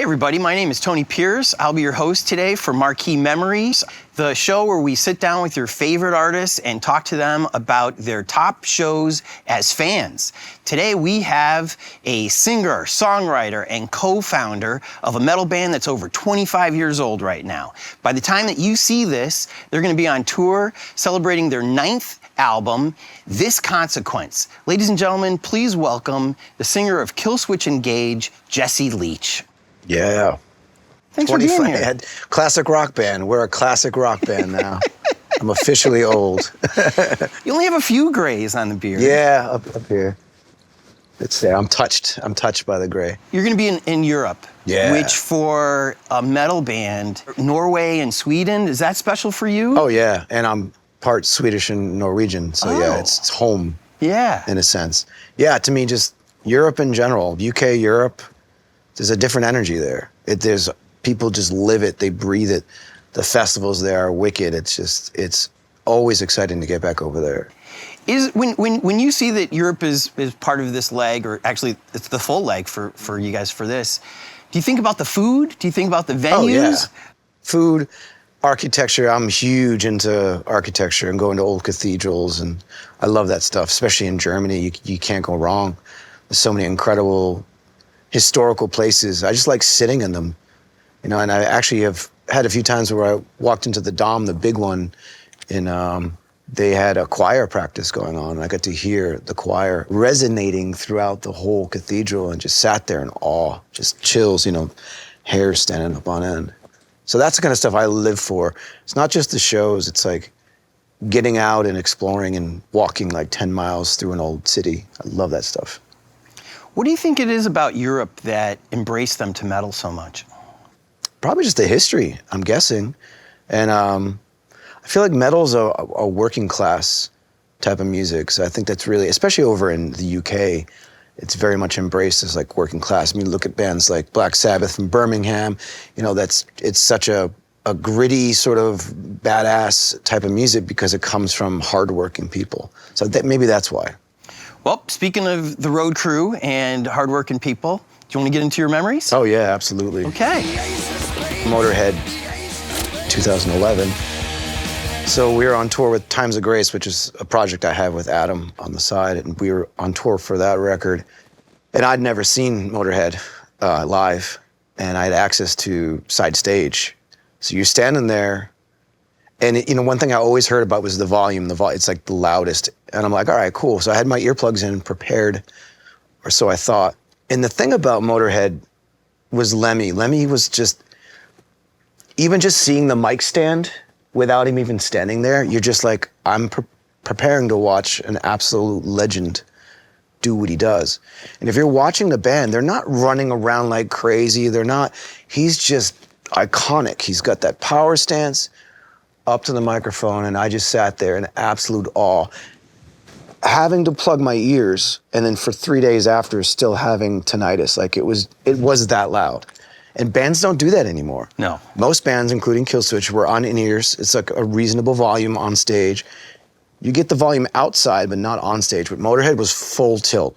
everybody, my name is Tony Pierce. I'll be your host today for Marquee Memories, the show where we sit down with your favorite artists and talk to them about their top shows as fans. Today we have a singer, songwriter, and co-founder of a metal band that's over 25 years old right now. By the time that you see this, they're gonna be on tour celebrating their 9th album, This Consequence. Ladies and gentlemen, please welcome the singer of Killswitch Engage, Jesse Leach. Yeah. Thanks for being here. Classic rock band. We're a classic rock band now. I'm officially old. You only have a few grays on the beard. Yeah, up here. It's there. I'm touched by the gray. You're gonna be in Europe. Yeah. Which for a metal band, Norway and Sweden, is that special for you? Oh yeah, and I'm part Swedish and Norwegian, so yeah, it's home. Yeah. In a sense. Yeah, to me, just Europe in general, UK, Europe, there's a different energy there. There's people just live it, they breathe it. The festivals there are wicked. It's always exciting to get back over there. When you see that Europe is part of this leg, or actually it's the full leg for you guys for this, do you think about the food? Do you think about the venues? Oh yeah, food, architecture. I'm huge into architecture and going to old cathedrals, and I love that stuff, especially in Germany. You can't go wrong. There's so many incredible historical places. I just like sitting in them, you know, and I actually have had a few times where I walked into the Dom, the big one, and they had a choir practice going on, and I got to hear the choir resonating throughout the whole cathedral, and just sat there in awe, just chills, you know, hair standing up on end. So that's the kind of stuff I live for. It's not just the shows, it's like getting out and exploring and walking like 10 miles through an old city. I love that stuff. What do you think it is about Europe that embraced them to metal so much? Probably just the history, I'm guessing. And I feel like metal's a working class type of music. So I think that's really, especially over in the UK, it's very much embraced as like working class. I mean, look at bands like Black Sabbath from Birmingham. You know, it's such a gritty sort of badass type of music because it comes from hardworking people. So maybe that's why. Well, speaking of the road crew and hardworking people, do you want to get into your memories? Oh yeah, absolutely. Okay. Motörhead, 2011. So we were on tour with Times of Grace, which is a project I have with Adam on the side, and we were on tour for that record. And I'd never seen Motorhead live, and I had access to side stage. So you're standing there, and you know, one thing I always heard about was the volume. It's like the loudest. And I'm like, all right, cool. So I had my earplugs in, prepared, or so I thought. And the thing about Motorhead was Lemmy. Lemmy was just, even just seeing the mic stand without him even standing there, you're just like, I'm preparing to watch an absolute legend do what he does. And if you're watching the band, they're not running around like crazy. He's just iconic. He's got that power stance up to the microphone, and I just sat there in absolute awe, having to plug my ears, and then for 3 days after still having tinnitus. Like it was that loud. And bands don't do that anymore. No. Most bands, including Killswitch, were on in-ears. It's like a reasonable volume on stage. You get the volume outside, but not on stage. But Motorhead was full tilt.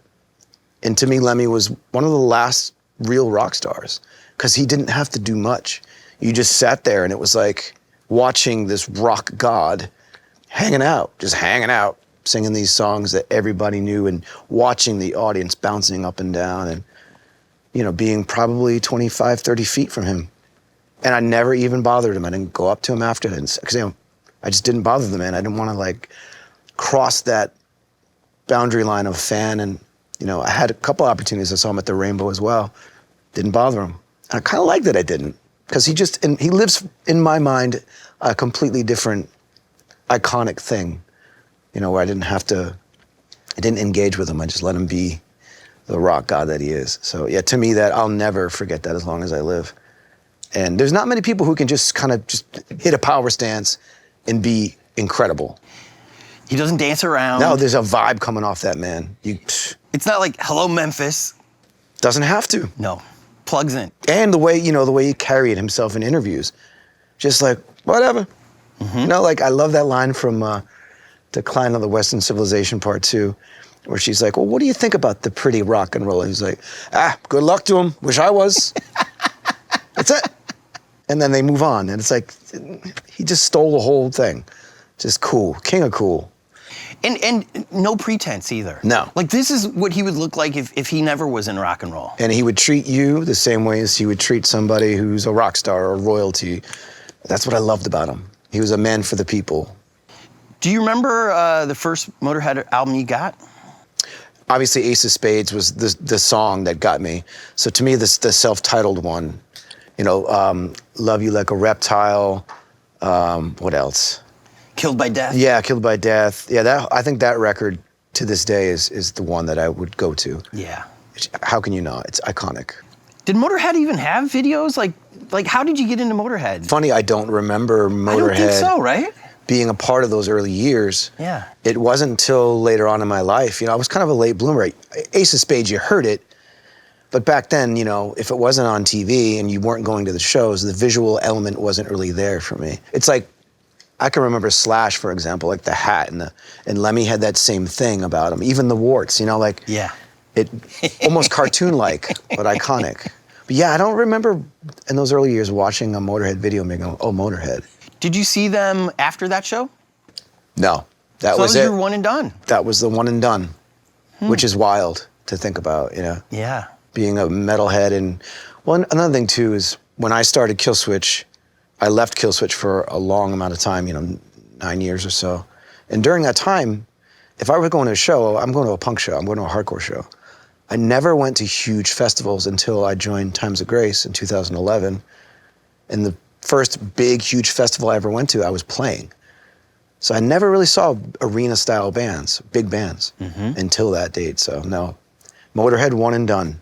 And to me, Lemmy was one of the last real rock stars, because he didn't have to do much. You just sat there, and it was like watching this rock god hanging out, singing these songs that everybody knew, and watching the audience bouncing up and down, and you know, being probably 25, 30 feet from him. And I never even bothered him. I didn't go up to him after, because you know, I just didn't bother the man. I didn't want to like cross that boundary line of fan. And you know, I had a couple opportunities. I saw him at the Rainbow as well. Didn't bother him. And I kind of like that I didn't, because he lives in my mind a completely different iconic thing, you know, where I didn't engage with him. I just let him be the rock god that he is. So yeah, to me, that I'll never forget that as long as I live. And there's not many people who can just kind of just hit a power stance and be incredible. He doesn't dance around. No, there's a vibe coming off that man. It's not like, hello, Memphis. Doesn't have to. No, plugs in. And the way he carried himself in interviews. Just like, whatever. Mm-hmm. You know, like I love that line from Decline of the Western Civilization Part 2, where she's like, well, what do you think about the pretty rock and roll? And he's like, good luck to him. Wish I was. That's it. And then they move on. And it's like, he just stole the whole thing. Just cool. King of cool. And no pretense either. No. Like, this is what he would look like if he never was in rock and roll. And he would treat you the same way as he would treat somebody who's a rock star or royalty. That's what I loved about him. He was a man for the people. Do you remember the first Motörhead album you got? Obviously, Ace of Spades was the song that got me. So to me, the self-titled one, you know, Love You Like a Reptile, what else? Killed by Death? Yeah, Killed by Death. Yeah, I think that record to this day is the one that I would go to. Yeah. How can you not? It's iconic. Did Motörhead even have videos? Like how did you get into Motörhead? Funny, I don't remember Motörhead. I don't think so, right? Being a part of those early years. Yeah. It wasn't until later on in my life. You know, I was kind of a late bloomer. Ace of Spades, you heard it. But back then, you know, if it wasn't on TV and you weren't going to the shows, the visual element wasn't really there for me. It's like, I can remember Slash, for example, like the hat, and Lemmy had that same thing about him. Even the warts, you know, like, yeah, it almost cartoon-like, but iconic. But yeah, I don't remember in those early years watching a Motörhead video and going, oh, Motörhead. Did you see them after that show? No, that so was that was it. your one and done. That was the one and done, which is wild to think about, you know. Yeah. Being a metalhead. And well, another thing too is when I started Killswitch, I left Killswitch for a long amount of time, you know, 9 years or so. And during that time, if I were going to a show, I'm going to a punk show, I'm going to a hardcore show. I never went to huge festivals until I joined Times of Grace in 2011. And the first big, huge festival I ever went to, I was playing. So I never really saw arena-style bands, big bands, until that date. So no, Motörhead, one and done.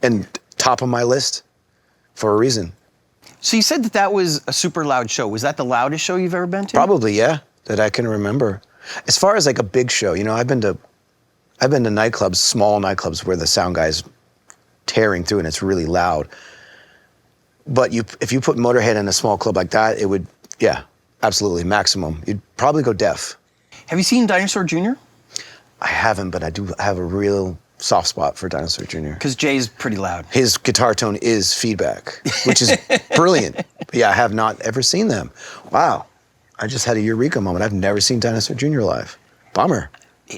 And top of my list for a reason. So you said that was a super loud show. Was that the loudest show you've ever been to? Probably, yeah, that I can remember. As far as like a big show, you know, I've been to nightclubs, small nightclubs where the sound guy's tearing through and it's really loud. But if you put Motörhead in a small club like that, it would, yeah, absolutely, maximum. You'd probably go deaf. Have you seen Dinosaur Jr.? I haven't, but I do have a real soft spot for Dinosaur Jr. Because Jay's pretty loud. His guitar tone is feedback, which is brilliant. But yeah, I have not ever seen them. Wow, I just had a eureka moment. I've never seen Dinosaur Jr. live. Bummer.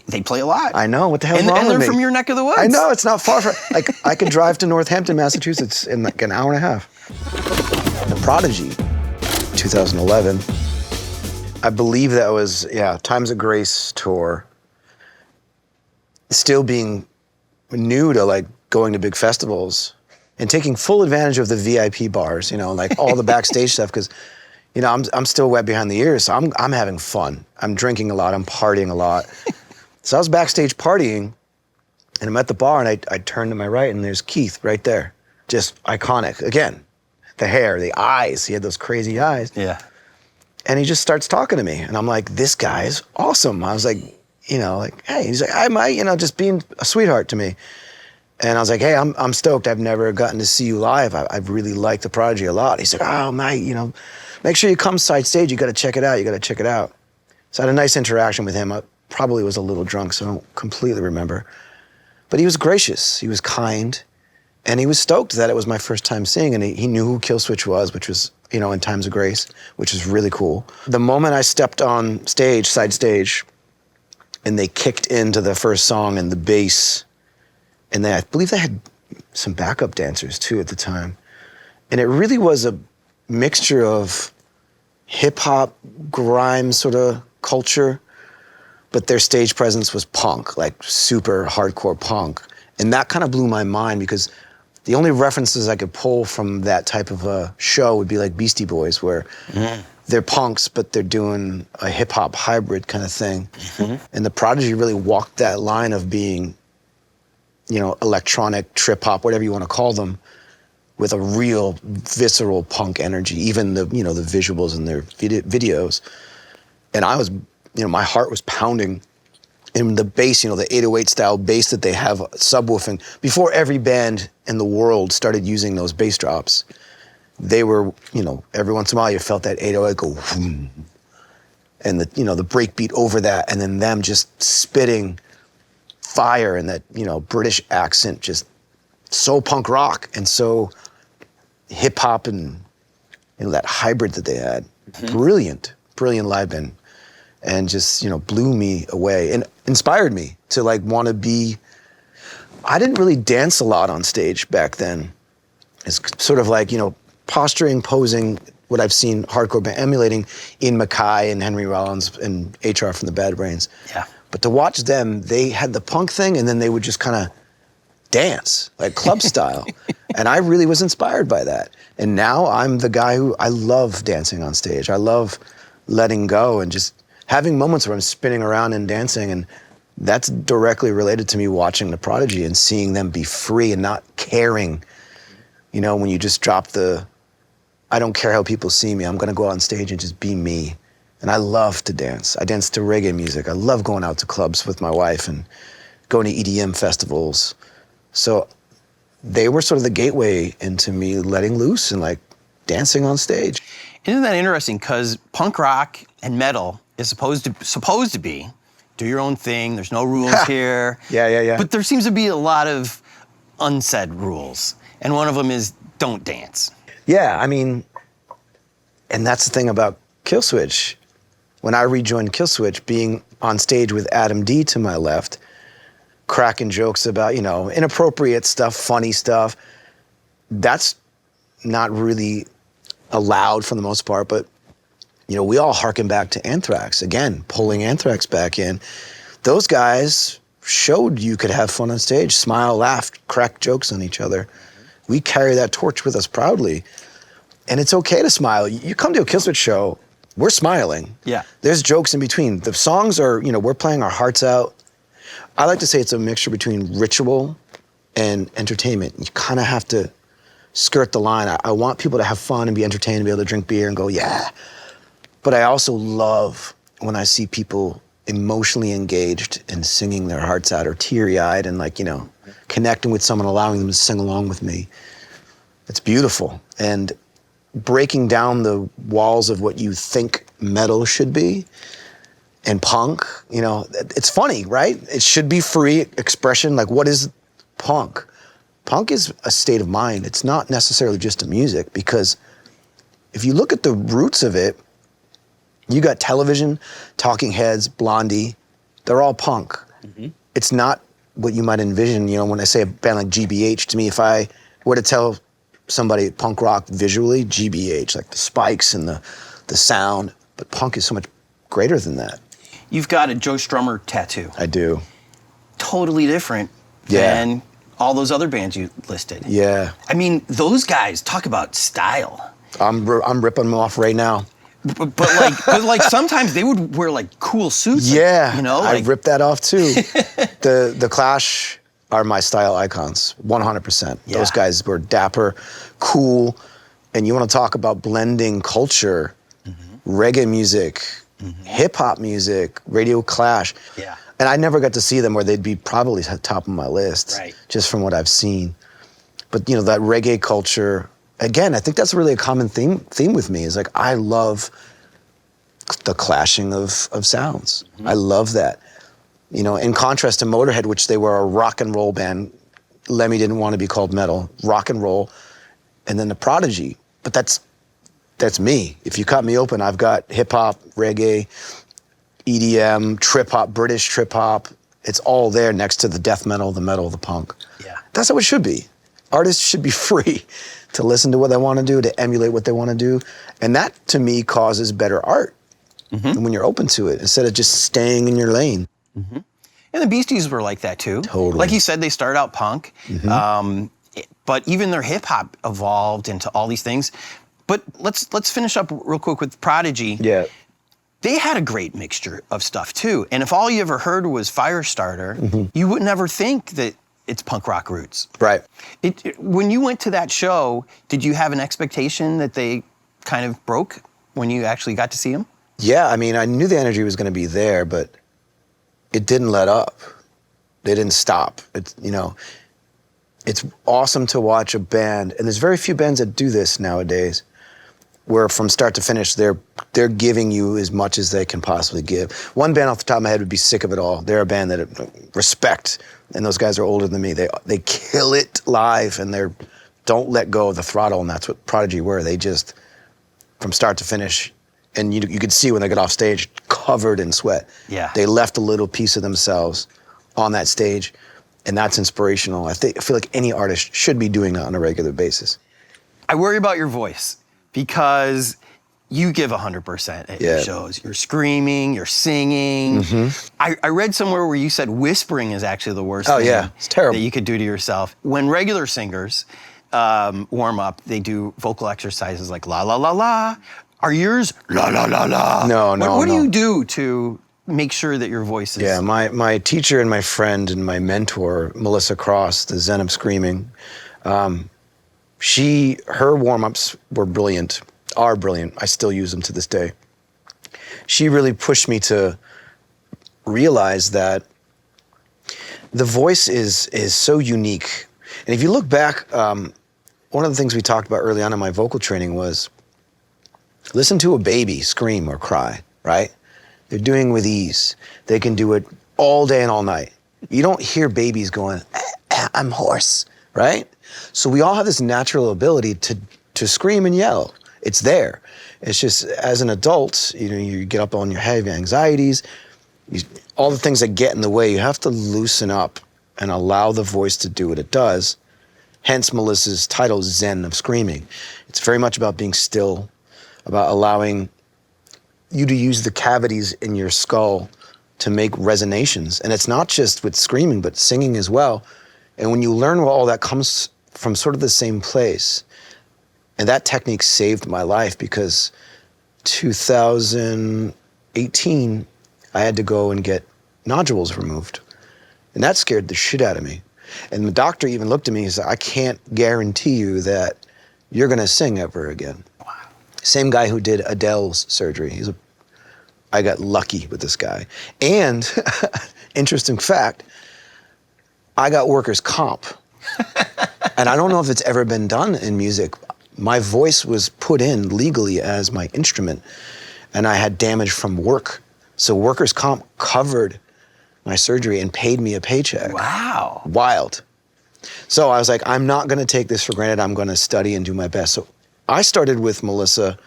They play a lot. I know, what the hell's wrong with me? And they're from your neck of the woods. I know, it's not far from, like, I could drive to Northampton, Massachusetts in like an hour and a half. The Prodigy, 2011. I believe that was, yeah, Times of Grace tour. Still being new to like going to big festivals and taking full advantage of the VIP bars, you know, like all the backstage stuff, because, you know, I'm still wet behind the ears, so I'm having fun. I'm drinking a lot, I'm partying a lot. So I was backstage partying, and I'm at the bar, and I turn to my right, and there's Keith right there. Just iconic. Again, the hair, the eyes, he had those crazy eyes. Yeah. And he just starts talking to me, and I'm like, this guy's awesome. I was like, you know, like, hey, he's like, I might, you know, just being a sweetheart to me. And I was like, hey, I'm stoked. I've never gotten to see you live. I really like the Prodigy a lot. He's like, oh, mate, you know, make sure you come side stage. You got to check it out. You got to check it out. So I had a nice interaction with him. I probably was a little drunk, so I don't completely remember. But he was gracious. He was kind. And he was stoked that it was my first time seeing. And he knew who Killswitch was, which was, you know, in Times of Grace, which is really cool. The moment I stepped on stage, side stage, and they kicked into the first song and the bass, and I believe they had some backup dancers too at the time. And it really was a mixture of hip hop, grime sort of culture, but their stage presence was punk, like super hardcore punk. And that kind of blew my mind because the only references I could pull from that type of a show would be like Beastie Boys, where they're punks, but they're doing a hip hop hybrid kind of thing. And the Prodigy really walked that line of being, you know, electronic, trip hop, whatever you want to call them, with a real visceral punk energy, even the, you know, the visuals in their videos. And I was, you know, my heart was pounding. And the bass, you know, the 808 style bass that they have subwoofing, before every band in the world started using those bass drops, they were, you know, every once in a while you felt that 808 go whoom, and the, you know, the break beat over that, and then them just spitting fire and that, you know, British accent, just so punk rock and so, hip hop and that hybrid that they had. Brilliant live band, and just blew me away and inspired me to like want to be. I didn't really dance a lot on stage back then. It's sort of like posturing, posing. What I've seen hardcore band emulating in Mackay and Henry Rollins and HR from the Bad Brains. Yeah. But to watch them, they had the punk thing, and then they would just kind of dance, like club style. And I really was inspired by that. And now I'm the guy who, I love dancing on stage. I love letting go and just having moments where I'm spinning around and dancing. And that's directly related to me watching the Prodigy and seeing them be free and not caring. When you just drop I don't care how people see me, I'm gonna go out on stage and just be me. And I love to dance. I dance to reggae music. I love going out to clubs with my wife and going to EDM festivals. So they were sort of the gateway into me letting loose and like dancing on stage. Isn't that interesting? Because punk rock and metal is supposed to be do your own thing. There's no rules here. Yeah. But there seems to be a lot of unsaid rules, and one of them is don't dance. Yeah, I mean, and that's the thing about Killswitch. When I rejoined Killswitch, being on stage with Adam D to my left, cracking jokes about, inappropriate stuff, funny stuff, that's not really allowed for the most part, but, we all harken back to Anthrax. Again, pulling Anthrax back in. Those guys showed you could have fun on stage, smile, laugh, crack jokes on each other. We carry that torch with us proudly. And it's okay to smile. You come to a Killswitch show, we're smiling. Yeah. There's jokes in between. The songs are, we're playing our hearts out. I like to say it's a mixture between ritual and entertainment. You kind of have to skirt the line. I want people to have fun and be entertained and be able to drink beer and go, yeah. But I also love when I see people emotionally engaged and singing their hearts out or teary-eyed and like, connecting with someone, allowing them to sing along with me. It's beautiful. And breaking down the walls of what you think metal should be and punk, it's funny, right? It should be free expression. Like, what is punk? Punk is a state of mind. It's not necessarily just a music, because if you look at the roots of it, you got Television, Talking Heads, Blondie, they're all punk. Mm-hmm. It's not what you might envision, when I say a band like GBH, to me, if I were to tell somebody punk rock visually, GBH, like the spikes and the sound, but punk is so much greater than that. You've got a Joe Strummer tattoo. I do. Totally different than all those other bands you listed. Yeah. I mean, those guys, talk about style. I'm ripping them off right now. But like sometimes they would wear like cool suits. Yeah, like, I ripped that off too. The Clash are my style icons, 100%. Yeah. Those guys were dapper, cool, and you want to talk about blending culture, reggae music, hip hop music, Radio Clash. Yeah. And I never got to see them where they'd be probably top of my list, right, just from what I've seen. But that reggae culture. Again, I think that's really a common theme with me, is like, I love the clashing of sounds. I love that. In contrast to Motörhead, which they were a rock and roll band. Lemmy didn't want to be called metal, rock and roll. And then the Prodigy. But that's me. If you cut me open, I've got hip hop, reggae, EDM, trip hop, British trip hop. It's all there next to the death metal, the punk. Yeah. That's how it should be. Artists should be free to listen to what they want to do, to emulate what they want to do. And that, to me, causes better art when you're open to it, instead of just staying in your lane. Mm-hmm. And the Beasties were like that, too. Totally. Like you said, they started out punk, but even their hip-hop evolved into all these things. But let's finish up real quick with Prodigy. Yeah. They had a great mixture of stuff, too. And if all you ever heard was Firestarter, you would never think that it's punk rock roots. Right. When you went to that show, did you have an expectation that they kind of broke when you actually got to see them? Yeah, I mean, I knew the energy was going to be there, but it didn't let up. They didn't stop. It's awesome to watch a band, and there's very few bands that do this nowadays, where from start to finish, they're giving you as much as they can possibly give. One band off the top of my head would be Sick of It All. They're a band that respect, and those guys are older than me. They kill it live, and they're don't let go of the throttle, and that's what Prodigy were. They just, from start to finish, and you could see when they got off stage, covered in sweat. Yeah. They left a little piece of themselves on that stage, and that's inspirational. I feel like any artist should be doing that on a regular basis. I worry about your voice because you give 100% at your shows. You're screaming, you're singing. I read somewhere where you said whispering is actually the worst thing it's terrible. that you could do to yourself. When regular singers warm up, they do vocal exercises like la la la la. Are yours la la la la? No. What do you do to make sure that your voice is... Yeah, my teacher and my friend and my mentor, Melissa Cross, the Zen of Screaming, her warm-ups were brilliant, are brilliant. I still use them to this day. She really pushed me to realize that the voice is so unique. And if you look back, one of the things we talked about early on in my vocal training was listen to a baby scream or cry, right? They're doing with ease. They can do it all day and all night. You don't hear babies going, I'm hoarse, right? So we all have this natural ability to scream and yell. It's there. It's just, as an adult, you get up on your heavy anxieties, all the things that get in the way, you have to loosen up and allow the voice to do what it does. Hence Melissa's title, Zen of Screaming. It's very much about being still, about allowing you to use the cavities in your skull to make resonations. And it's not just with screaming, but singing as well. And when you learn all that comes from sort of the same place, and that technique saved my life because 2018, I had to go and get nodules removed. And that scared the shit out of me. And the doctor even looked at me and said, I can't guarantee you that you're gonna sing ever again. Wow. Same guy who did Adele's surgery. I got lucky with this guy. And, interesting fact, I got workers' comp. And I don't know if it's ever been done in music. My voice was put in legally as my instrument, and I had damage from work. So workers' comp covered my surgery and paid me a paycheck. Wow. Wild. So I was like, I'm not gonna take this for granted. I'm gonna study and do my best. So I started with Melissa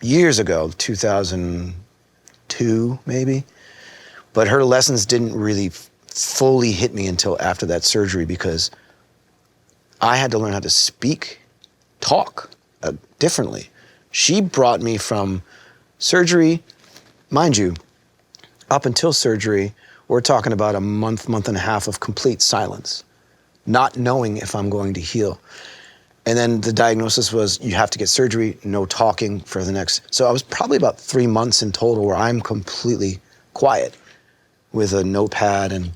years ago, 2002 maybe, but her lessons didn't really fully hit me until after that surgery because I had to learn how to talk differently. She brought me from surgery, mind you, up until surgery, we're talking about a month and a half of complete silence, not knowing if I'm going to heal. And then the diagnosis was you have to get surgery, no talking for the next. So I was probably about 3 months in total where I'm completely quiet with a notepad, and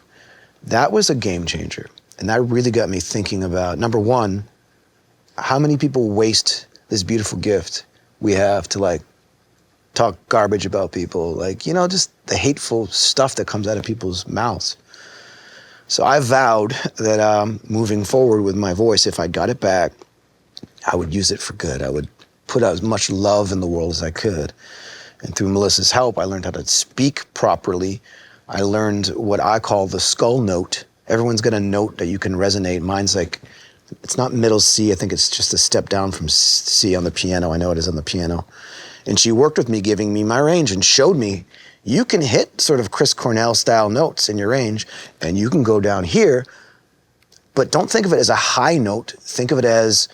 that was a game changer. And that really got me thinking about, number one, how many people waste this beautiful gift we have to talk garbage about people, just the hateful stuff that comes out of people's mouths. So I vowed that moving forward with my voice, if I got it back, I would use it for good. I would put out as much love in the world as I could. And through Melissa's help, I learned how to speak properly. I learned what I call the skull note. Everyone's got a note that you can resonate. Mine's it's not middle C. I think it's just a step down from C on the piano. I know it is on the piano. And she worked with me, giving me my range and showed me, you can hit sort of Chris Cornell style notes in your range and you can go down here, but don't think of it as a high note. Think of it as,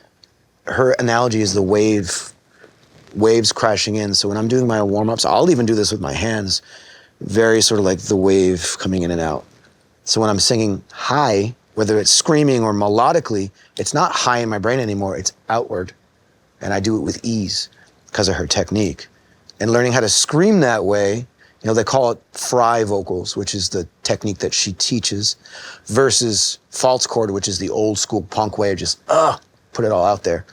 her analogy is the waves crashing in. So when I'm doing my warm-ups, I'll even do this with my hands, very sort of like the wave coming in and out. So when I'm singing high, whether it's screaming or melodically, it's not high in my brain anymore, it's outward. And I do it with ease because of her technique. And learning how to scream that way, they call it fry vocals, which is the technique that she teaches, versus false chord, which is the old school punk way of just, put it all out there.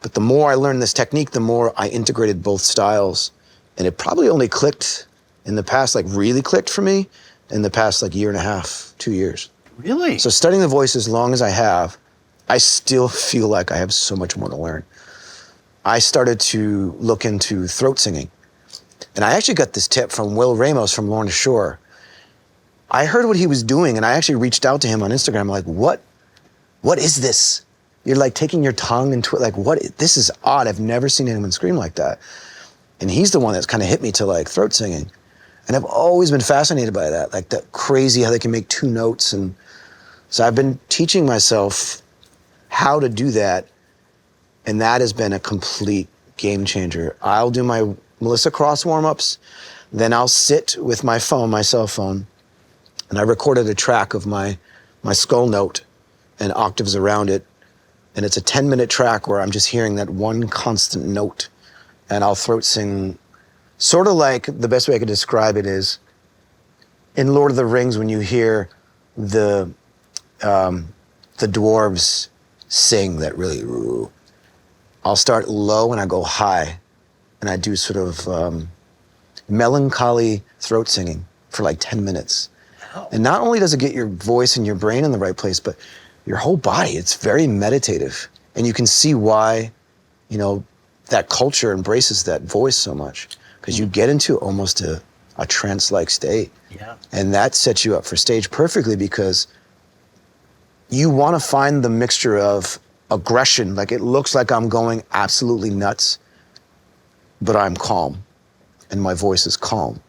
But the more I learned this technique, the more I integrated both styles. And it probably only clicked in the past, really clicked for me in the past year and a half, 2 years. Really? So studying the voice as long as I have, I still feel like I have so much more to learn. I started to look into throat singing. And I actually got this tip from Will Ramos from Lorna Shore. I heard what he was doing, and I actually reached out to him on Instagram, what is this? You're like taking your tongue and like, what? This is odd. I've never seen anyone scream like that. And he's the one that's kind of hit me to like throat singing. And I've always been fascinated by that, like that crazy how they can make 2 notes. And so I've been teaching myself how to do that. And that has been a complete game changer. I'll do my Melissa Cross warm-ups, then I'll sit with my phone, my cell phone, and I recorded a track of my skull note and octaves around it. And it's a 10-minute track where I'm just hearing that one constant note. And I'll throat sing, sort of like, the best way I could describe it is, in Lord of the Rings, when you hear the dwarves sing that really, ooh, I'll start low and I go high. And I do sort of melancholy throat singing for like 10 minutes. Oh. And not only does it get your voice and your brain in the right place, but your whole body, it's very meditative. And you can see why, you know, that culture embraces that voice so much, because you get into almost a trance-like state. Yeah. And that sets you up for stage perfectly, because you want to find the mixture of aggression, like it looks like I'm going absolutely nuts, but I'm calm and my voice is calm.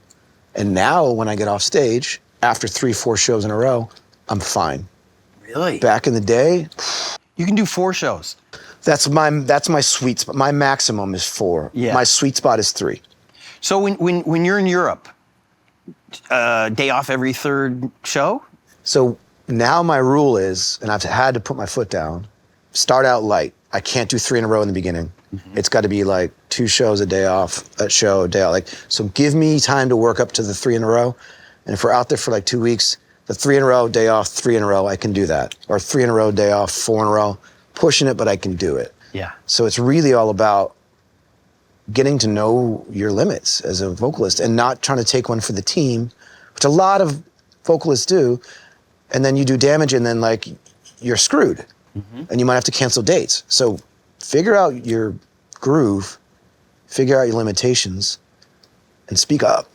And now when I get off stage, after 3-4 shows in a row, I'm fine. Really? Back in the day, you can do 4 shows. That's my sweet spot. My maximum is 4. Yeah. My sweet spot is 3. So when you're in Europe, day off every 3rd show? So now my rule is, and I've had to put my foot down, start out light. I can't do 3 in a row in the beginning. Mm-hmm. It's got to be like 2 shows a day off, a show a day out. Like, so give me time to work up to the 3 in a row. And if we're out there for like 2 weeks, the 3 in a row, day off, 3 in a row, I can do that. Or 3 in a row, day off, 4 in a row. Pushing it, but I can do it. Yeah. So it's really all about getting to know your limits as a vocalist and not trying to take one for the team, which a lot of vocalists do. And then you do damage and then like you're screwed. Mm-hmm. And you might have to cancel dates. So figure out your groove, figure out your limitations, and speak up.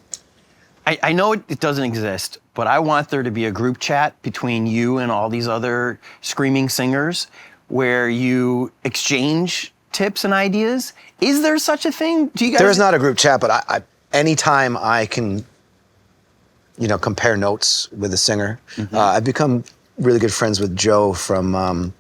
I know it doesn't exist, but I want there to be a group chat between you and all these other screaming singers where you exchange tips and ideas. Is there such a thing? Do you guys? There's not a group chat, but I anytime I can, you know, compare notes with a singer. Mm-hmm. I've become really good friends with Joe from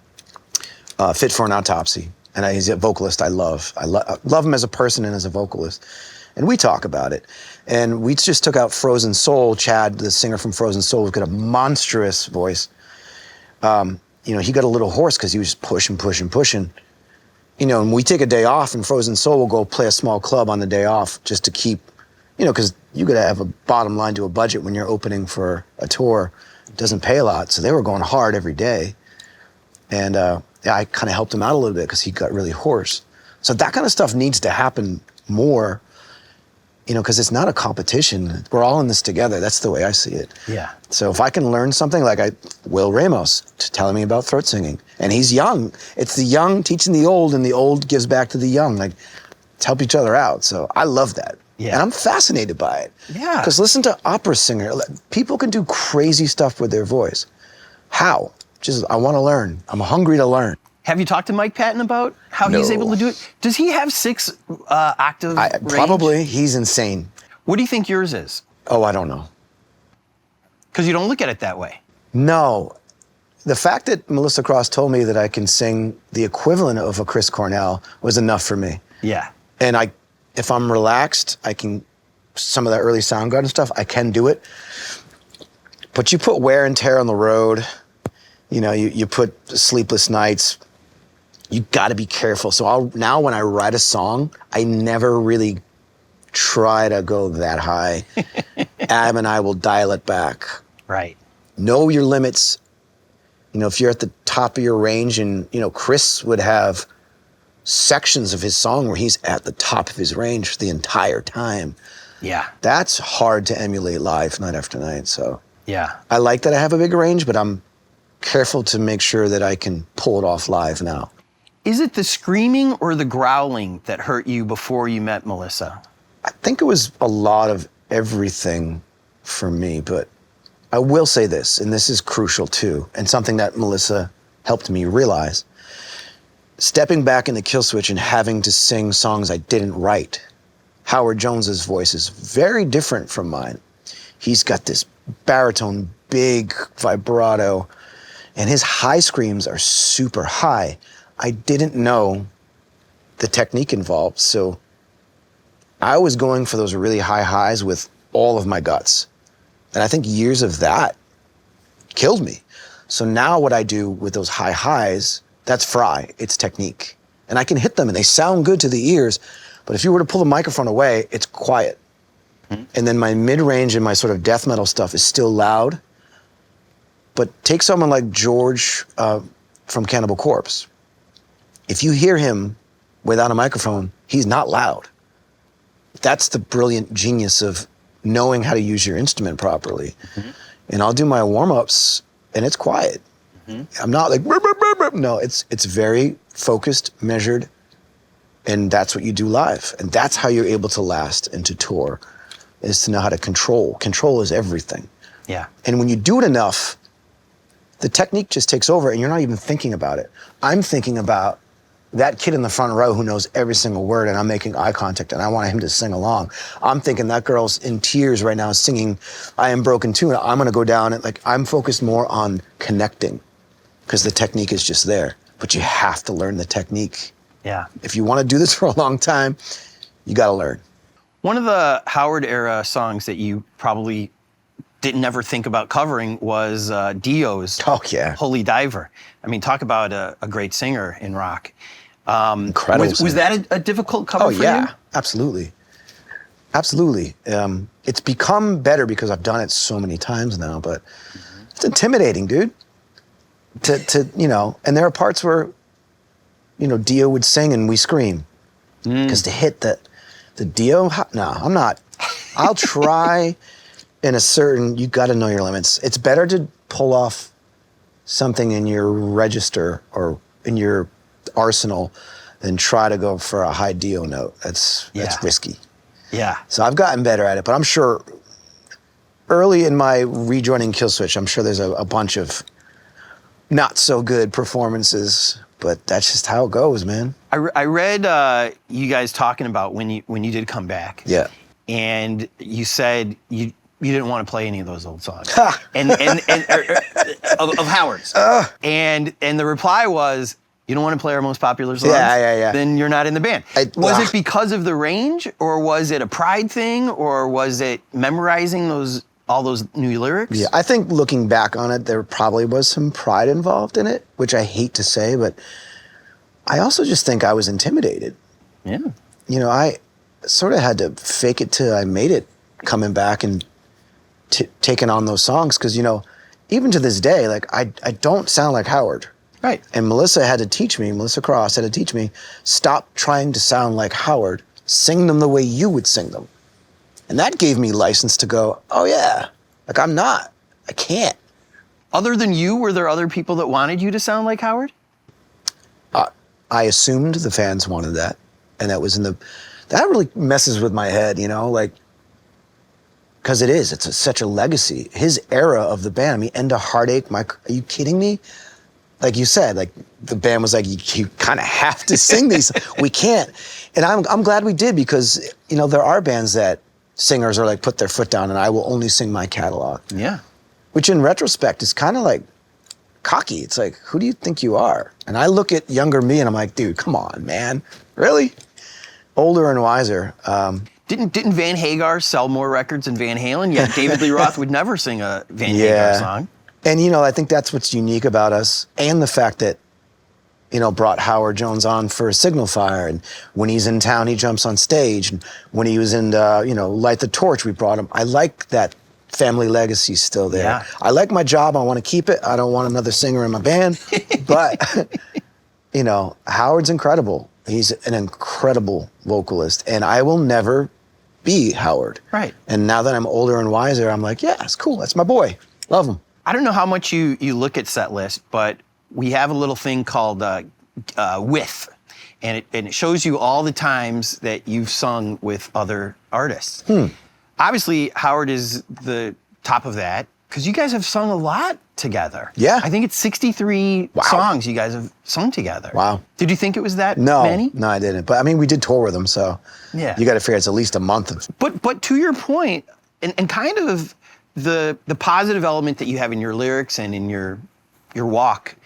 Fit for an Autopsy, and he's a vocalist I love. I love him as a person and as a vocalist. And we talk about it. And we just took out Frozen Soul. Chad, the singer from Frozen Soul, who's got a monstrous voice. You know, he got a little hoarse because he was pushing. You know, and we take a day off, and Frozen Soul will go play a small club on the day off just to keep, you know, because you got to have a bottom line to a budget when you're opening for a tour. It doesn't pay a lot. So they were going hard every day. And yeah, I kind of helped him out a little bit because he got really hoarse. So that kind of stuff needs to happen more. You know, because it's not a competition. We're all in this together. That's the way I see it. Yeah. So if I can learn something, like Will Ramos telling me about throat singing, and he's young. It's the young teaching the old, and the old gives back to the young. Like, let's help each other out. So I love that. Yeah. And I'm fascinated by it. Yeah. Because listen to opera singer. People can do crazy stuff with their voice. How? Just, I want to learn. I'm hungry to learn. Have you talked to Mike Patton about how he's able to do it? Does he have 6 octave range? Probably. He's insane. What do you think yours is? Oh, I don't know. Because you don't look at it that way. No. The fact that Melissa Cross told me that I can sing the equivalent of a Chris Cornell was enough for me. Yeah. And if I'm relaxed, I can, some of that early Soundgarden stuff, I can do it. But you put wear and tear on the road, you know, you put sleepless nights, you got to be careful. So now when I write a song, I never really try to go that high. Adam and I will dial it back. Right. Know your limits. You know, if you're at the top of your range, and, you know, Chris would have sections of his song where he's at the top of his range the entire time. Yeah. That's hard to emulate live night after night. So yeah, I like that I have a big range, but I'm careful to make sure that I can pull it off live now. Is it the screaming or the growling that hurt you before you met Melissa? I think it was a lot of everything for me, but I will say this, and this is crucial too, and something that Melissa helped me realize. stepping back into Killswitch and having to sing songs I didn't write. Howard Jones's voice is very different from mine. He's got this baritone, big vibrato, and his high screams are super high. I didn't know the technique involved, so I was going for those really high highs with all of my guts. And I think years of that killed me. So now what I do with those high highs, that's fry, it's technique. And I can hit them and they sound good to the ears, but if you were to pull the microphone away, it's quiet. And then my mid-range and my sort of death metal stuff is still loud. But take someone like George from Cannibal Corpse. If you hear him without a microphone, he's not loud. That's the brilliant genius of knowing how to use your instrument properly. And I'll do my warm-ups and it's quiet. I'm not like, burp, burp, burp, burp. No, it's very focused, measured, and that's what you do live. And that's how you're able to last and to tour, is to know how to control. Control is everything. Yeah. And when you do it enough, the technique just takes over and you're not even thinking about it. I'm thinking about that kid in the front row who knows every single word, and I'm making eye contact and I want him to sing along. I'm thinking that girl's in tears right now singing I Am Broken Too, and I'm gonna go down and I'm focused more on connecting because the technique is just there. But you have to learn the technique. Yeah. If you wanna do this for a long time, you gotta learn. One of the Howard era songs that you probably didn't ever think about covering was Dio's Holy Diver. I mean, talk about a great singer in rock. Incredible. Was that a difficult cover for you? Absolutely. Absolutely. It's become better because I've done it so many times now, but it's intimidating, dude. And there are parts where, Dio would sing and we scream. Because to hit the Dio, no, I'm not. I'll try in a certain, you got to know your limits. It's better to pull off something in your register or in your arsenal than try to go for a high Dio note. That's risky. Yeah. So I've gotten better at it, but I'm sure early in my rejoining Killswitch, I'm sure there's a bunch of not so good performances, but that's just how it goes, man. I read you guys talking about when you did come back. Yeah. And you said you didn't want to play any of those old songs. and of Howard's. And the reply was, you don't want to play our most popular songs? Yeah. Then you're not in the band. Was it because of the range, or was it a pride thing, or was it memorizing all those new lyrics? Yeah, I think looking back on it, there probably was some pride involved in it, which I hate to say, but I also just think I was intimidated. Yeah. I sort of had to fake it till I made it, coming back and taking on those songs, because, even to this day, I don't sound like Howard. Right. And Melissa Cross had to teach me, stop trying to sound like Howard, sing them the way you would sing them. And that gave me license to go, oh yeah, I can't. Other than you, were there other people that wanted you to sound like Howard? I assumed the fans wanted that. And that really messes with my head, because it's such a legacy. His era of the band, End of Heartache, are you kidding me? Like you said, the band was like, you kind of have to sing these. We can't. And I'm glad we did, because, there are bands that singers are put their foot down and I will only sing my catalog. Yeah. Which in retrospect is kind of cocky. It's who do you think you are? And I look at younger me and I'm like, dude, come on, man. Really? Older and wiser. Didn't Van Hagar sell more records than Van Halen? Yet David Lee Roth would never sing a Van Hagar song. And, I think that's what's unique about us, and the fact that, brought Howard Jones on for Signal Fire. And when he's in town, he jumps on stage. And when he was in, Light the Torch, we brought him. I like that family legacy still there. Yeah. I like my job. I want to keep it. I don't want another singer in my band. But, Howard's incredible. He's an incredible vocalist. And I will never be Howard. Right. And now that I'm older and wiser, I'm like, yeah, it's cool. That's my boy. Love him. I don't know how much you look at Setlist, but we have a little thing called With, and it shows you all the times that you've sung with other artists. Obviously, Howard is the top of that. Because you guys have sung a lot together. Yeah. I think it's 63 songs you guys have sung together. Wow. Did you think it was that many? No, I didn't. But I mean, we did tour with them, so Yeah. you got to figure it's at least a month of. But to your point, and kind of the positive element that you have in your lyrics and in your walk,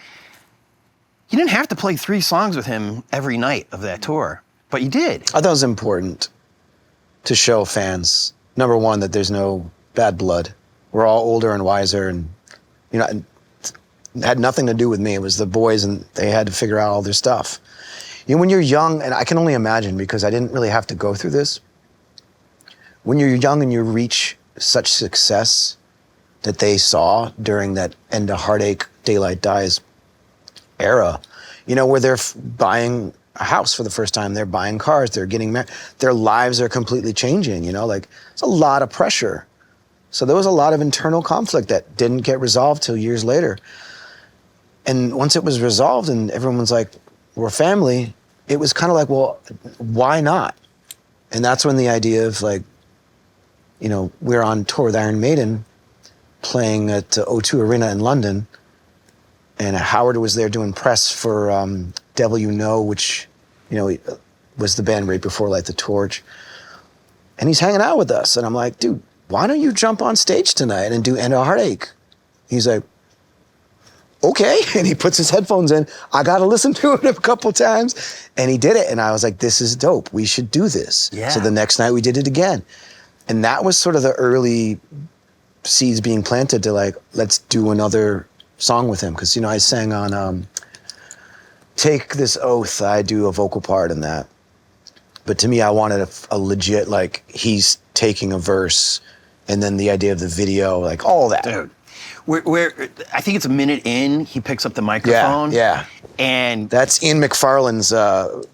you didn't have to play 3 songs with him every night of that tour, but you did. I thought it was important to show fans, number one, that there's no bad blood. We're all older and wiser, and you know, it had nothing to do with me. It was the boys, and they had to figure out all their stuff. You know, when you're young, and I can only imagine because I didn't really have to go through this. When you're young and you reach such success that they saw during that End of Heartache, Daylight Dies era, you know, where they're buying a house for the first time, they're buying cars, they're getting married, their lives are completely changing, you know, like it's a lot of pressure. So there was a lot of internal conflict that didn't get resolved till years later. And once it was resolved and everyone was like, we're family, it was kind of like, well, why not? And that's when the idea of like, you know, we're on tour with Iron Maiden playing at O2 Arena in London. And Howard was there doing press for Devil You Know, which, you know, was the band right before Light the Torch. And he's hanging out with us. And I'm like, dude, why don't you jump on stage tonight and do End of Heartache? He's like, okay. And he puts his headphones in. I got to listen to it a couple times. And he did it. And I was like, this is dope. We should do this. Yeah. So the next night we did it again. And that was sort of the early seeds being planted to like, let's do another song with him. Because, you know, I sang on Take This Oath. I do a vocal part in that. But to me, I wanted a legit, like, he's taking a verse and then the idea of the video, like all that. Dude, where I think it's a minute in, he picks up the microphone. Yeah. And That's Ian McFarlane's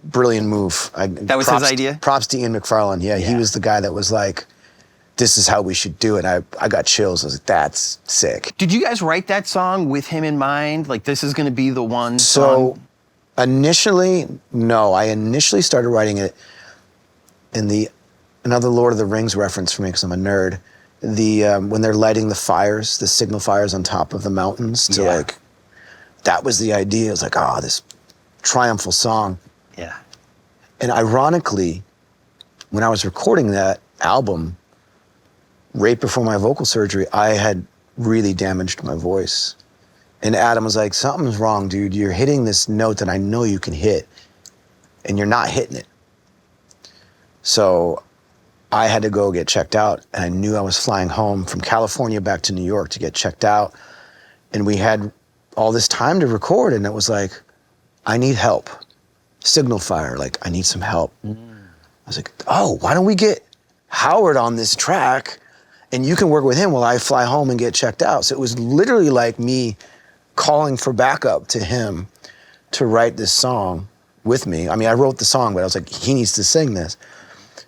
brilliant move. That was his idea? Props to Ian McFarlane. Yeah, he was the guy that was like, this is how we should do it. I got chills. I was like, that's sick. did you guys write that song with him in mind? Like, this is going to be the one So song? initially, no. I initially started writing it in another Lord of the Rings reference for me because I'm a nerd. When they're lighting the fires, the signal fires on top of the mountains to like, that was the idea. It was like, this triumphal song. Yeah. And ironically, when I was recording that album, right before my vocal surgery, I had really damaged my voice. And Adam was like, something's wrong, dude. You're hitting this note that I know you can hit, and you're not hitting it. So I had to go get checked out, and I knew I was flying home from California back to New York to get checked out. And we had all this time to record, and it was like, I need help. Signal fire, like, I need some help. I was like, why don't we get Howard on this track, and you can work with him while I fly home and get checked out. So it was literally like me calling for backup to him to write this song with me. I mean, I wrote the song, but I was like, he needs to sing this.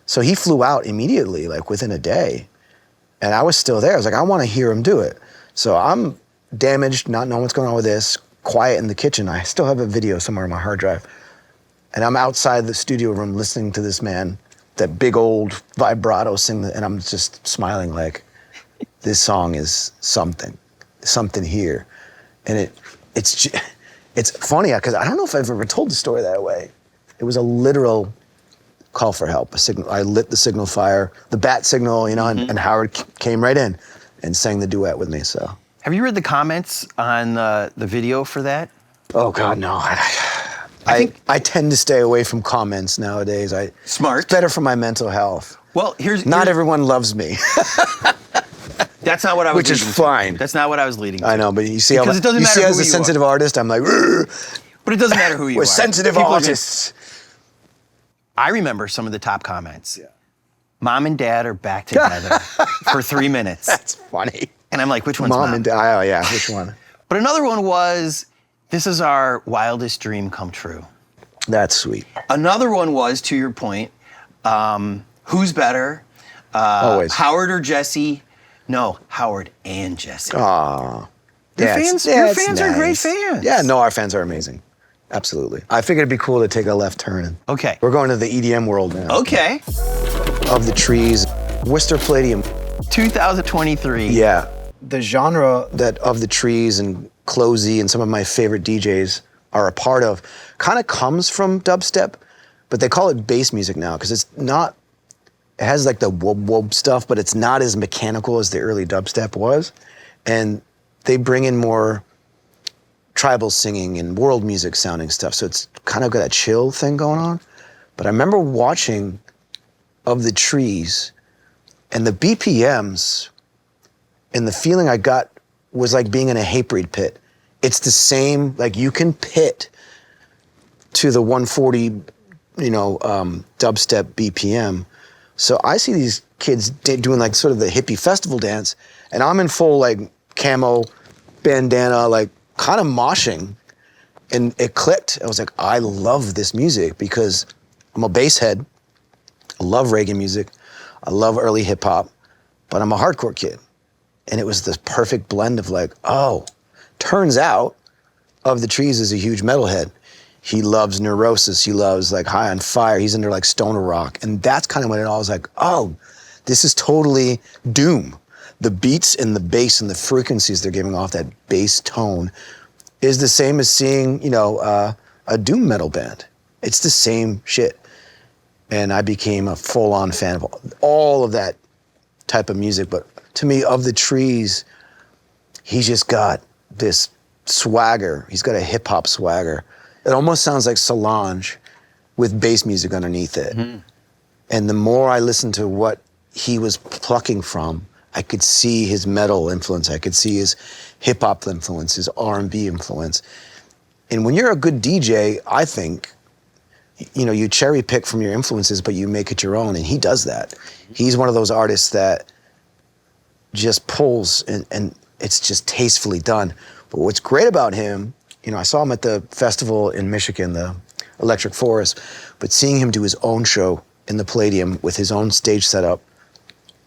So he flew out immediately, like within a day. And I was still there. I was like, I want to hear him do it. So I'm damaged, not knowing what's going on with this, quiet in the kitchen. I still have a video somewhere on my hard drive. And I'm outside the studio room listening to this man, that big old vibrato sing, and I'm just smiling like, this song is something here. And it's funny, because I don't know if I've ever told the story that way. It was a literal call for help. I lit the signal fire, the bat signal, you know, and Howard came right in and sang the duet with me, so. Have you read the comments on the video for that? Oh God, no. I tend to stay away from comments nowadays. Smart. It's better for my mental health. Well, Not everyone loves me. That's not what I was Which is leading to. fine. That's not what I was leading to. I know, but you see how Because it doesn't you matter see who as a you sensitive artist, I'm like, "Rrr." But it doesn't matter who you are. We're sensitive People are artists. I remember some of the top comments. Yeah. Mom and Dad are back together for 3 minutes. That's funny. And I'm like, which one's Mom? And Dad. Oh yeah, which one? But another one was, this is our wildest dream come true. That's sweet. Another one was, to your point, who's better? Always. Howard or Jesse? No, Howard and Jesse. Aw. Your fans are great fans. Yeah, no, our fans are amazing. Absolutely. I figured it'd be cool to take a left turn. Okay. We're going to the EDM world now. Okay. Of the Trees, Worcester Palladium. 2023. Yeah. the genre that Of the Trees and Closey and some of my favorite DJs are a part of kind of comes from dubstep, but they call it bass music now because it's not, it has like the whoop whoop stuff, but it's not as mechanical as the early dubstep was. And they bring in more tribal singing and world music sounding stuff. So it's kind of got a chill thing going on. But I remember watching Of the Trees and the BPMs and the feeling I got was like being in a Hatebreed pit. It's the same, like you can pit to the 140, dubstep BPM. So I see these kids doing like sort of the hippie festival dance, and I'm in full like camo, bandana, like kind of moshing. And it clicked. I was like, I love this music because I'm a bass head. I love reggae music. I love early hip hop, but I'm a hardcore kid. And it was this perfect blend of like, oh, turns out Of the Trees is a huge metalhead. He loves Neurosis. He loves like High on Fire. He's into like stoner rock. And that's kind of when it all was like, oh, this is totally doom. The beats and the bass and the frequencies they're giving off, that bass tone, is the same as seeing, a doom metal band. It's the same shit. And I became a full-on fan of all of that type of music. But to me, Of the Trees, he's just got this swagger. He's got a hip-hop swagger. It almost sounds like Solange with bass music underneath it. Mm-hmm. And the more I listened to what he was plucking from, I could see his metal influence. I could see his hip-hop influence, his R&B influence. And when you're a good DJ, I think, you cherry pick from your influences, but you make it your own, and he does that. He's one of those artists that just pulls, and it's just tastefully done. But what's great about him, I saw him at the festival in Michigan, the Electric Forest, but seeing him do his own show in the Palladium with his own stage setup,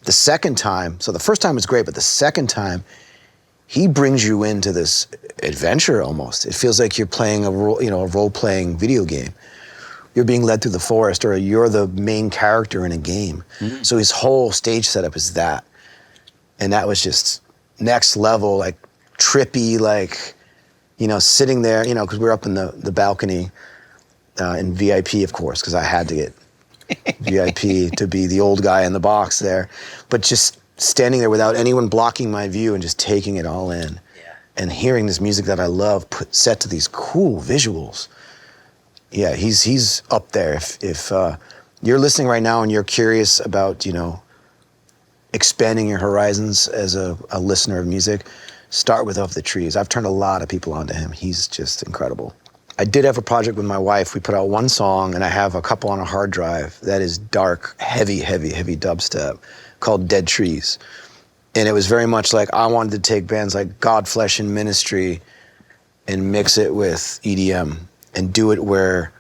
the second time, so the first time was great, but the second time, he brings you into this adventure almost. It feels like you're playing a role-playing video game. You're being led through the forest, or you're the main character in a game. Mm-hmm. So his whole stage setup is that. And that was just next level, like trippy, like, sitting there, because we were up in the balcony in VIP, of course, because I had to get VIP to be the old guy in the box there. But just standing there without anyone blocking my view and just taking it all in. Yeah. And hearing this music that I love set to these cool visuals. Yeah, he's up there. If you're listening right now and you're curious about, expanding your horizons as a listener of music, start with Of the Trees. I've turned a lot of people onto him. He's just incredible. I did have a project with my wife. We put out one song, and I have a couple on a hard drive that is dark, heavy, heavy, heavy dubstep called Dead Trees. And it was very much like I wanted to take bands like Godflesh and Ministry and mix it with EDM and do it where,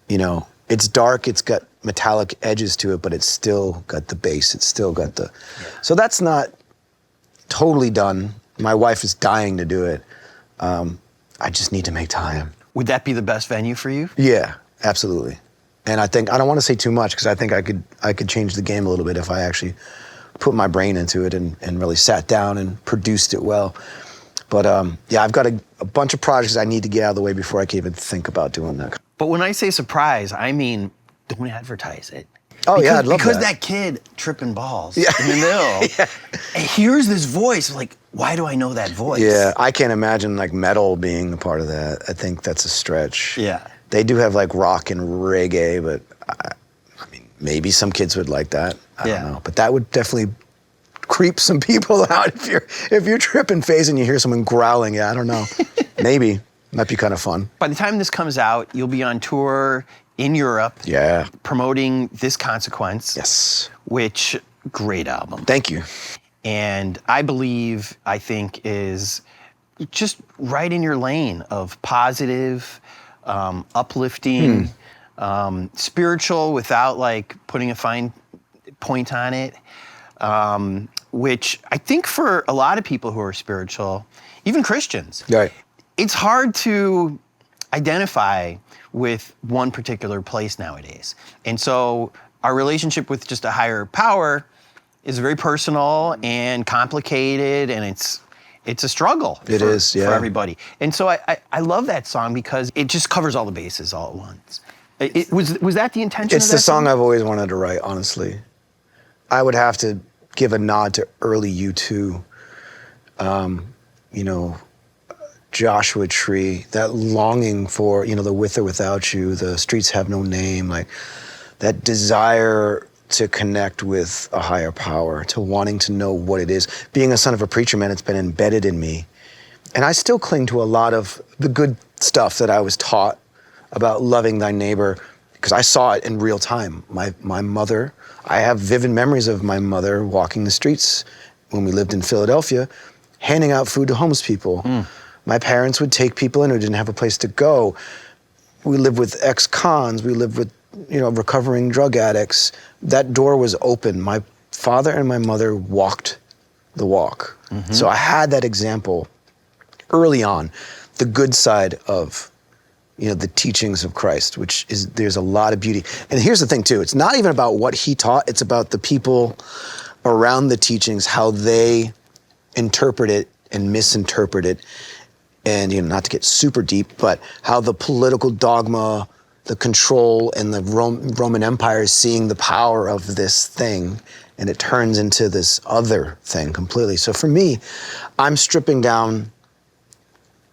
it's dark, it's got metallic edges to it, but it's still got the bass, it's still got the... Yeah. So that's not totally done. My wife is dying to do it. I just need to make time. Would that be the best venue for you? Yeah, absolutely. And I don't want to say too much because I think I could change the game a little bit if I actually put my brain into it and really sat down and produced it well. But I've got a bunch of projects I need to get out of the way before I can even think about doing that. But when I say surprise, I mean, don't advertise it. Oh, yeah, I'd love because that. Because that kid tripping balls in the middle, and hears this voice, like, why do I know that voice? Yeah, I can't imagine like metal being a part of that. I think that's a stretch. Yeah. They do have like rock and reggae, but I mean, maybe some kids would like that. I don't know. But that would definitely creep some people out if you're tripping phase and you hear someone growling. Yeah, I don't know. Maybe. Might be kind of fun. By the time this comes out, you'll be on tour in Europe. Yeah. Promoting This Consequence. Yes. Which, great album. Thank you. And I think is just right in your lane of positive, uplifting, spiritual without like putting a fine point on it. Which I think for a lot of people who are spiritual, even Christians, right, it's hard to identify with one particular place nowadays. And so our relationship with just a higher power is very personal and complicated, and it's a struggle. It is, yeah. For everybody. And so I love that song because it just covers all the bases all at once. Was that the intention It's of that the song I've always wanted to write, honestly. I would have to give a nod to early U2, you know, Joshua Tree, that longing for, you know, the with or without you, the streets have no name, like that desire to connect with a higher power, to wanting to know what it is. Being a son of a preacher man, it's been embedded in me. And I still cling to a lot of the good stuff that I was taught about loving thy neighbor, because I saw it in real time. My mother, I have vivid memories of my mother walking the streets when we lived in Philadelphia, handing out food to homeless people. My parents would take people in who didn't have a place to go. We lived with ex-cons, we lived with, you know, recovering drug addicts. That door was open. My father and my mother walked the walk. So I had that example early on, the good side of, you know, the teachings of Christ, which is, there's a lot of beauty. And here's the thing too, it's not even about what he taught, it's about the people around the teachings, how they interpret it and misinterpret it. And, you know, not to get super deep, but how the political dogma, the control, and the Roman Empire is seeing the power of this thing, and it turns into this other thing completely. So for me, I'm stripping down,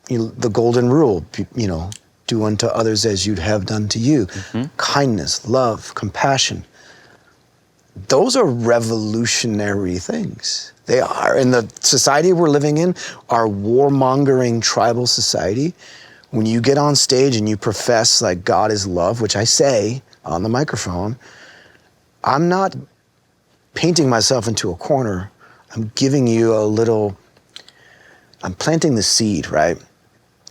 you know, the golden rule, you know, do unto others as you'd have done to you. Kindness, love, compassion. Those are revolutionary things. They are. In the society we're living in, our warmongering tribal society, when you get on stage and you profess like God is love, which I say on the microphone, I'm not painting myself into a corner. I'm giving you a little, I'm planting the seed, right?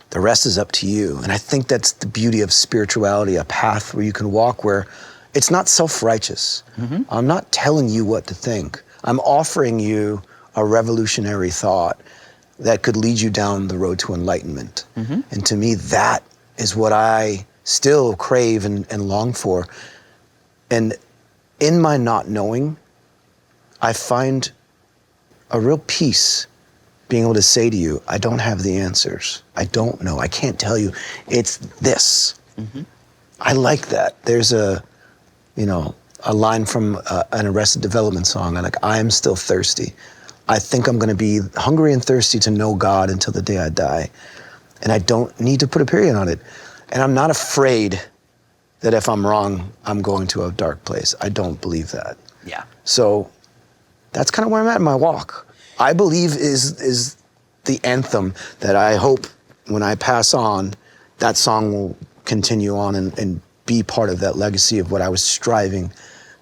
The rest is up to you. And I think that's the beauty of spirituality, a path where you can walk where it's not self-righteous. I'm not telling you what to think. I'm offering you a revolutionary thought that could lead you down the road to enlightenment. And to me, that is what I still crave and long for. And in my not knowing, I find a real peace being able to say to you, I don't have the answers. I don't know. I can't tell you. It's this. I like that. There's a, you know, a line from an Arrested Development song, like, I am still thirsty. I think I'm gonna be hungry and thirsty to know God until the day I die. And I don't need to put a period on it. And I'm not afraid that if I'm wrong, I'm going to a dark place. I don't believe that. Yeah. So that's kind of where I'm at in my walk. I believe is the anthem that I hope when I pass on, that song will continue on and be part of that legacy of what I was striving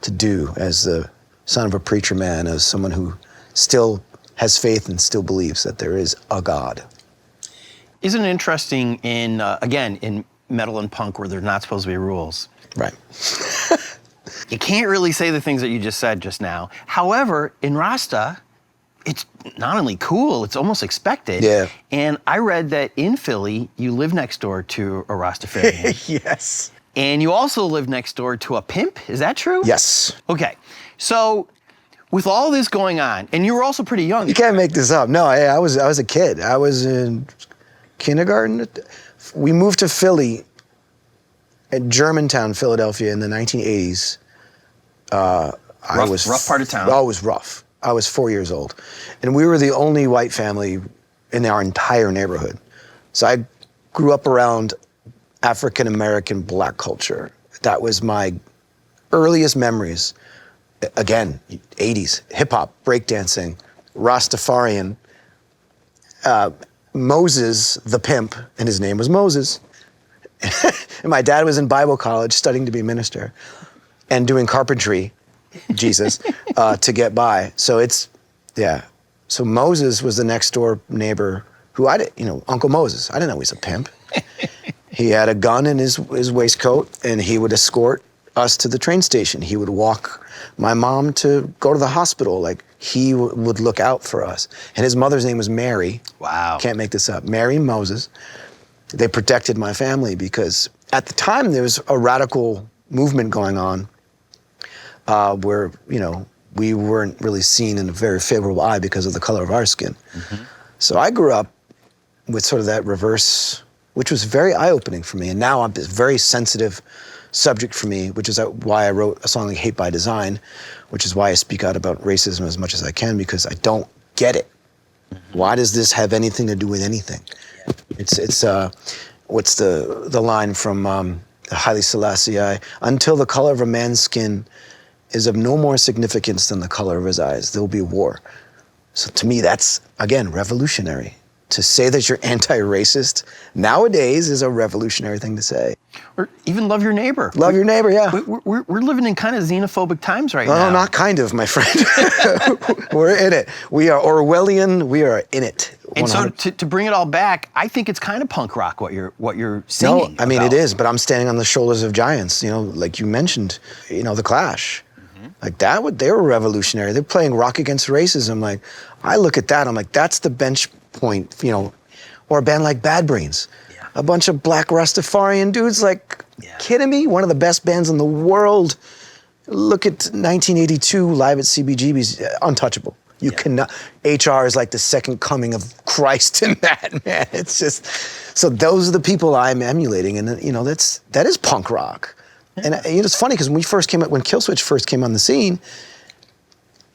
to do as the son of a preacher man, as someone who still has faith and still believes that there is a God. Isn't it interesting in, again, in metal and punk where there's not supposed to be rules? Right. You can't really say the things that you just said just now. However, in Rasta, it's not only cool, it's almost expected. Yeah. And I read that in Philly, you live next door to a Rastafarian. Yes. And you also live next door to a pimp, is that true? Yes. Okay, so with all this going on, and you were also pretty young. You can't make this up. No, I was a kid. I was in kindergarten. We moved to Philly, at Germantown, Philadelphia in the 1980s. Rough part of town. Oh, it was rough. I was 4 years old. And we were the only white family in our entire neighborhood. So I grew up around African-American black culture. That was my earliest memories. Again, 80s, hip-hop, breakdancing, Rastafarian. Moses, the pimp, and his name was Moses. And my dad was in Bible college studying to be a minister and doing carpentry, Jesus, to get by. So it's, yeah. So Moses was the next door neighbor who Uncle Moses. I didn't know he was a pimp. He had a gun in his waistcoat, and he would escort us to the train station. He would walk my mom to go to the hospital. Like, he would look out for us. And his mother's name was Mary. Wow. Can't make this up. Mary Moses. They protected my family because at the time there was a radical movement going on where, we weren't really seen in a very favorable eye because of the color of our skin. So I grew up with sort of that reverse, which was very eye-opening for me. And now I'm this very sensitive subject for me, which is why I wrote a song like Hate by Design, which is why I speak out about racism as much as I can, because I don't get it. Why does this have anything to do with anything? It's what's the line from Haile Selassie? Until the color of a man's skin is of no more significance than the color of his eyes, there will be war. So to me, that's, again, revolutionary. To say that you're anti-racist nowadays is a revolutionary thing to say. Or even love your neighbor. Love your neighbor, yeah. We're living in kind of xenophobic times right now. No, not kind of, my friend. We're in it. We are Orwellian. We are in it. 100%. And so to bring it all back, I think it's kind of punk rock what you're singing. No, I mean, it is, but I'm standing on the shoulders of giants, you know, like you mentioned, you know, The Clash. Like they were revolutionary. They're playing Rock Against Racism. Like, I look at that, I'm like, that's the bench point, you know, or a band like Bad Brains. Yeah. A bunch of black Rastafarian dudes, like, kidding me? One of the best bands in the world. Look at 1982 live at CBGB's, untouchable. You cannot, HR is like the second coming of Christ in that, man. It's just, so those are the people I'm emulating, and you know, that is punk rock. And you know, it's funny because when Killswitch first came on the scene,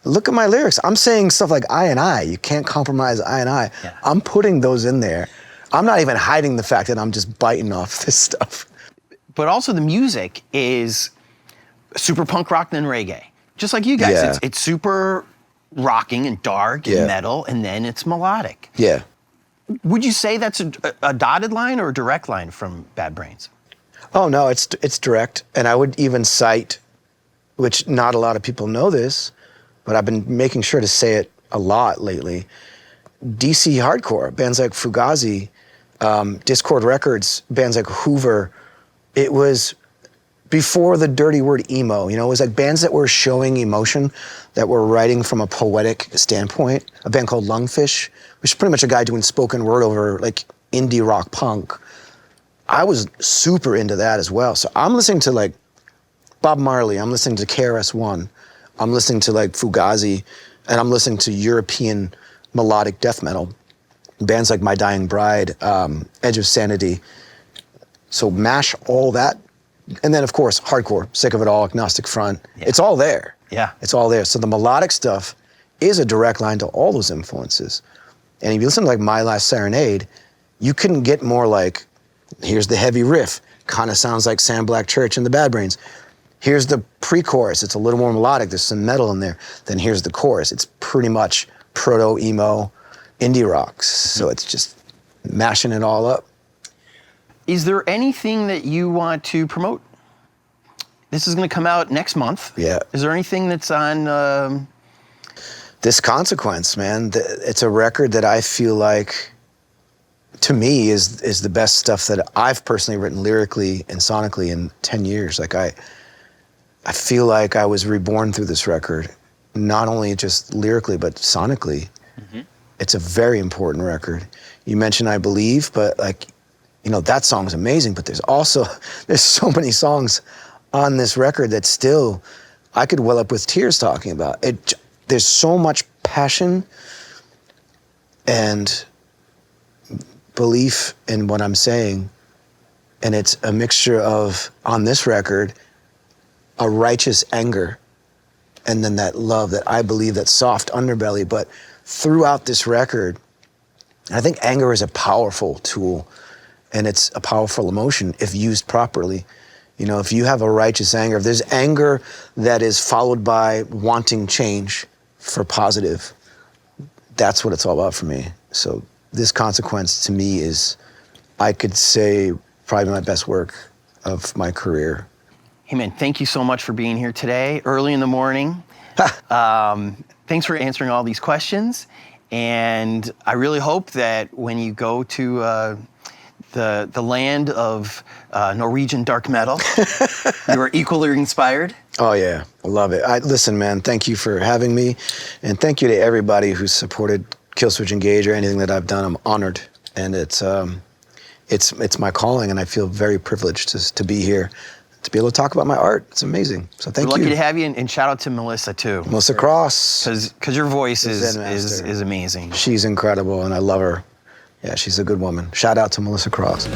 look at my lyrics. I'm saying stuff like I and I. You can't compromise I and I. Yeah. I'm putting those in there. I'm not even hiding the fact that I'm just biting off this stuff. But also the music is super punk rock than reggae. Just like you guys. Yeah. It's super rocking and dark and metal, and then it's melodic. Yeah. Would you say that's a dotted line or a direct line from Bad Brains? Oh, no, it's direct. And I would even cite, which not a lot of people know this, but I've been making sure to say it a lot lately, DC hardcore, bands like Fugazi, Discord Records, bands like Hoover, it was before the dirty word emo, you know, it was like bands that were showing emotion, that were writing from a poetic standpoint. A band called Lungfish, which is pretty much a guy doing spoken word over like indie rock punk. I was super into that as well. So I'm listening to like Bob Marley, I'm listening to KRS-One, I'm listening to like Fugazi, and I'm listening to European melodic death metal. Bands like My Dying Bride, Edge of Sanity. So mash all that. And then of course, hardcore, Sick of It All, Agnostic Front. Yeah. It's all there. Yeah. It's all there. So the melodic stuff is a direct line to all those influences. And if you listen to like My Last Serenade, you couldn't get more like, here's the heavy riff, kind of sounds like Sam Black Church and the Bad Brains. Here's the pre-chorus, it's a little more melodic, there's some metal in there. Then here's the chorus, it's pretty much proto-emo indie rocks. So it's just mashing it all up. Is there anything that you want to promote? This is going to come out next month. Yeah. Is there anything that's on... This Consequence, man, it's a record that I feel like, to me, is the best stuff that I've personally written lyrically and sonically in 10 years. Like I feel like I was reborn through this record, not only just lyrically, but sonically. Mm-hmm. It's a very important record. You mentioned I Believe, but like, you know, that song's amazing, but there's so many songs on this record that still, I could well up with tears talking about. There's so much passion and belief in what I'm saying, and it's a mixture of, on this record, a righteous anger, and then that love, that I believe, that soft underbelly. But throughout this record, I think anger is a powerful tool, and it's a powerful emotion if used properly. You know, if you have a righteous anger, if there's anger that is followed by wanting change for positive, that's what it's all about for me. So this Consequence to me is, I could say, probably my best work of my career. Hey man, thank you so much for being here today, early in the morning. Thanks for answering all these questions. And I really hope that when you go to the land of Norwegian dark metal, you are equally inspired. Oh yeah, I love it. Listen, man, thank you for having me, and thank you to everybody who's supported Killswitch Engage or anything that I've done. I'm honored, and it's my calling, and I feel very privileged to be here, to be able to talk about my art. It's amazing. So thank We're you. lucky to have you, and shout out to Melissa too. Melissa Cross. Because your voice is Zen master. amazing. She's incredible, and I love her. Yeah, she's a good woman. Shout out to Melissa Cross.